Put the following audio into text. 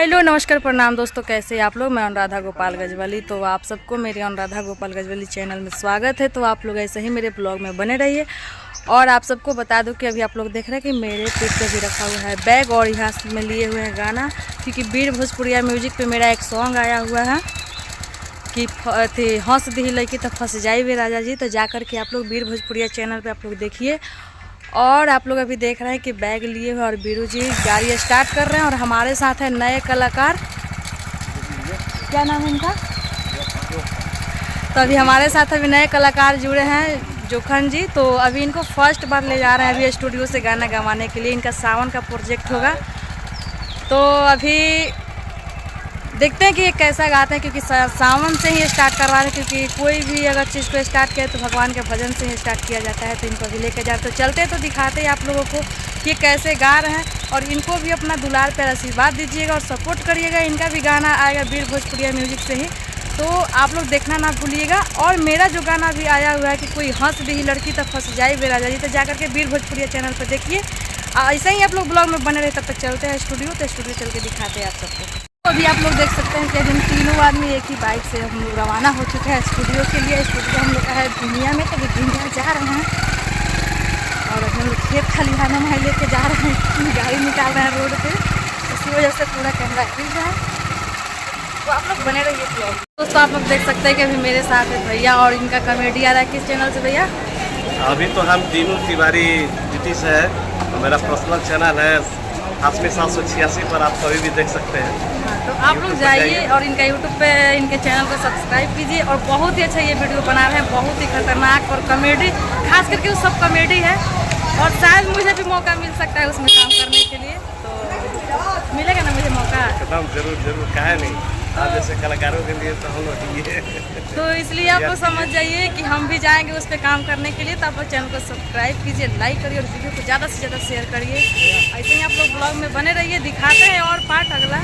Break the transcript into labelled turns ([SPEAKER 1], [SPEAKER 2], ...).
[SPEAKER 1] Hello नमस्कार प्रणाम दोस्तों, कैसे आप लोग। मैं अनुराधा गोपाल गजवाली। तो आप सबको मेरे अनुराधा गोपाल गजवाली चैनल में स्वागत है। तो आप लोग ऐसे ही मेरे ब्लॉग में बने रहिए। और आप सबको बता दूं कि अभी आप लोग देख रहे हैं कि मेरे पीठ पे भी रखा हुआ है बैग और यहाँ में लिए हुए हैं गाना, क्योंकि वीर भोजपुरिया म्यूजिक पे मेरा एक सॉन्ग आया हुआ है कि हंस दी लड़की तो फंस जाई वे राजा जी। तो जा कर के आप लोग वीर भोजपुरिया चैनल पे आप लोग देखिए। और आप लोग अभी देख रहे हैं कि बैग लिए हुए और बीरू जी गाड़ी स्टार्ट कर रहे हैं। और हमारे साथ है नए कलाकार, क्या नाम है इनका। तो अभी हमारे साथ अभी नए कलाकार जुड़े हैं जोखन जी। तो अभी इनको फर्स्ट बार ले जा रहे हैं अभी स्टूडियो से गाना गवाने के लिए। इनका सावन का प्रोजेक्ट होगा। तो अभी देखते हैं कि ये कैसा गाते हैं, क्योंकि सावन से ही स्टार्ट करवा रहे हैं। क्योंकि कोई भी अगर चीज़ को स्टार्ट किया तो भगवान के भजन से ही स्टार्ट किया जाता है। तो इनको अभी लेके जाते तो चलते तो दिखाते हैं आप लोगों को कि ये कैसे गा रहे हैं। और इनको भी अपना दुलार पर आशीर्वाद दीजिएगा और सपोर्ट करिएगा। इनका भी गाना आएगा वीर भोजपुरिया म्यूजिक से ही, तो आप लोग देखना ना भूलिएगा। और मेरा जो गाना भी आया हुआ है कि कोई हंस दी लड़की तो फंस जाए वे राजा जी, तो जाकर के वीर भोजपुरिया चैनल पर देखिए। ऐसे ही आप लोग ब्लॉग में बने रहे। तब तक चलते हैं स्टूडियो, तो स्टूडियो चल के दिखाते हैं आप सबको। तो अभी आप लोग देख सकते हैं कि हम तीनों आदमी एक ही बाइक से हम लोग रवाना हो चुके हैं स्टूडियो के लिए। स्टूडियो हम लोग का है दुनिया में, तो दुनिया जा रहे हैं। और हम लोग खेत खलिहानों में लेके जा रहे हैं, गाड़ी निकाल रहे हैं रोड पे। इसी वजह से पूरा कैमरा हिल रहा है। तो आप लोग बने रहिए ब्लॉग। दोस्तों आप लोग देख सकते हैं कि अभी मेरे साथ है भैया, और इनका कॉमेडी आ रहा है। किस चैनल से भैया?
[SPEAKER 2] अभी तो हम दीनू तिवारी जीटी से है। तो मेरा पर्सनल चैनल है हाशमी 786 पर, आप कभी भी देख सकते हैं।
[SPEAKER 1] तो आप लोग जाइए और इनका यूट्यूब पे इनके चैनल को सब्सक्राइब कीजिए। और बहुत ही अच्छा ये वीडियो बना रहे हैं, बहुत ही खतरनाक और कॉमेडी, खास करके वो सब कॉमेडी है। और शायद मुझे भी मौका मिल सकता है उसमें काम करने के लिए। तो मिलेगा ना मुझे मौका?
[SPEAKER 2] एकदम जरूर जरूर, काहे नहीं। आप जैसे कलाकारों के लिए तो हम लोग ये
[SPEAKER 1] तो इसलिए आप लोग समझ जाइए कि हम भी जाएंगे उस पर काम करने के लिए। तो आप लोग चैनल को सब्सक्राइब कीजिए, लाइक करिए और वीडियो को ज़्यादा से ज़्यादा शेयर करिए। ऐसे ही आप लोग ब्लॉग में बने रहिए। दिखाते हैं और पार्ट अगला।